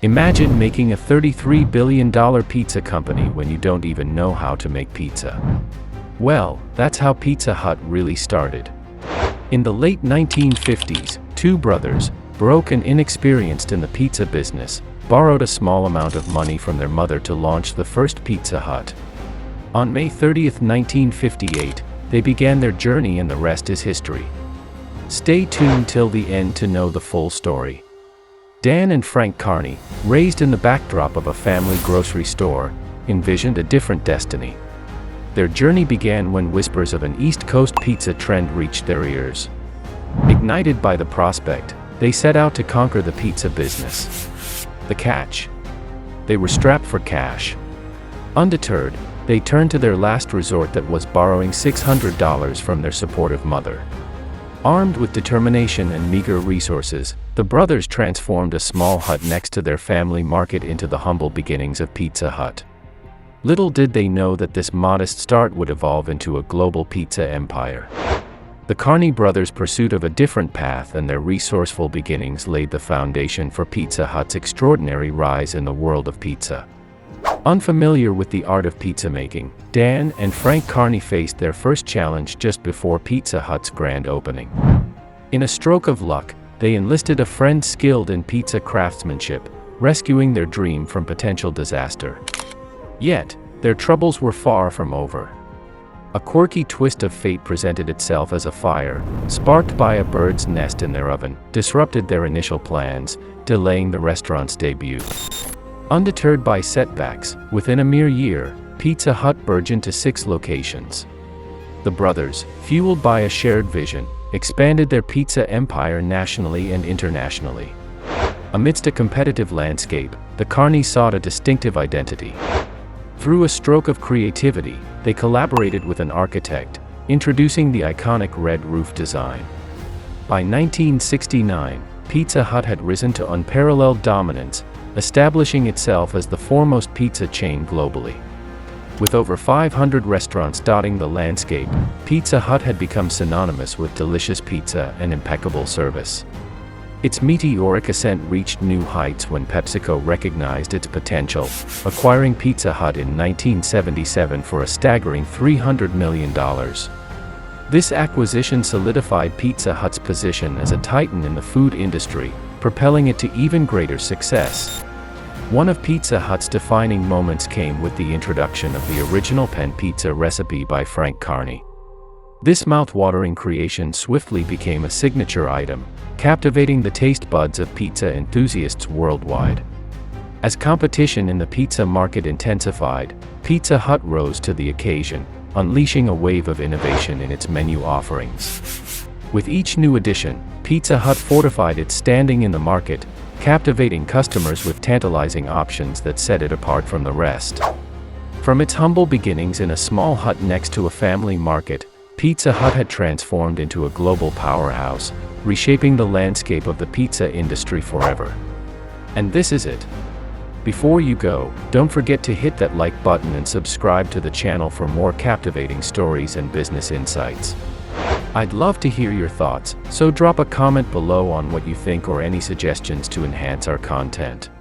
Imagine making a $33 billion pizza company when you don't even know how to make pizza. Well, that's how Pizza Hut really started. In the late 1950s, two brothers, broke and inexperienced in the pizza business, borrowed a small amount of money from their mother to launch the first Pizza Hut. On May 30, 1958, they began their journey and the rest is history. Stay tuned till the end to know the full story. Dan and Frank Carney, raised in the backdrop of a family grocery store, envisioned a different destiny. Their journey began when whispers of an East Coast pizza trend reached their ears. Ignited by the prospect, they set out to conquer the pizza business. The catch? They were strapped for cash. Undeterred, they turned to their last resort, that was borrowing $600 from their supportive mother. Armed with determination and meager resources, the brothers transformed a small hut next to their family market into the humble beginnings of Pizza Hut. Little did they know that this modest start would evolve into a global pizza empire. The Carney brothers' pursuit of a different path and their resourceful beginnings laid the foundation for Pizza Hut's extraordinary rise in the world of pizza. Unfamiliar with the art of pizza making, Dan and Frank Carney faced their first challenge just before Pizza Hut's grand opening. In a stroke of luck, they enlisted a friend skilled in pizza craftsmanship, rescuing their dream from potential disaster. Yet, their troubles were far from over. A quirky twist of fate presented itself as a fire, sparked by a bird's nest in their oven, disrupted their initial plans, delaying the restaurant's debut. Undeterred by setbacks, within a mere year, Pizza Hut burgeoned to 6 locations. The brothers, fueled by a shared vision, expanded their pizza empire nationally and internationally. Amidst a competitive landscape, the Carneys sought a distinctive identity. Through a stroke of creativity, they collaborated with an architect, introducing the iconic red roof design. By 1969, Pizza Hut had risen to unparalleled dominance, establishing itself as the foremost pizza chain globally. With over 500 restaurants dotting the landscape, Pizza Hut had become synonymous with delicious pizza and impeccable service. Its meteoric ascent reached new heights when PepsiCo recognized its potential, acquiring Pizza Hut in 1977 for a staggering $300 million. This acquisition solidified Pizza Hut's position as a titan in the food industry, propelling it to even greater success. One of Pizza Hut's defining moments came with the introduction of the original pan pizza recipe by Frank Carney. This mouth-watering creation swiftly became a signature item, captivating the taste buds of pizza enthusiasts worldwide. As competition in the pizza market intensified, Pizza Hut rose to the occasion, unleashing a wave of innovation in its menu offerings. With each new addition, Pizza Hut fortified its standing in the market, captivating customers with tantalizing options that set it apart from the rest. From its humble beginnings in a small hut next to a family market, Pizza Hut had transformed into a global powerhouse, reshaping the landscape of the pizza industry forever. And this is it. Before you go, don't forget to hit that like button and subscribe to the channel for more captivating stories and business insights. I'd love to hear your thoughts, so drop a comment below on what you think or any suggestions to enhance our content.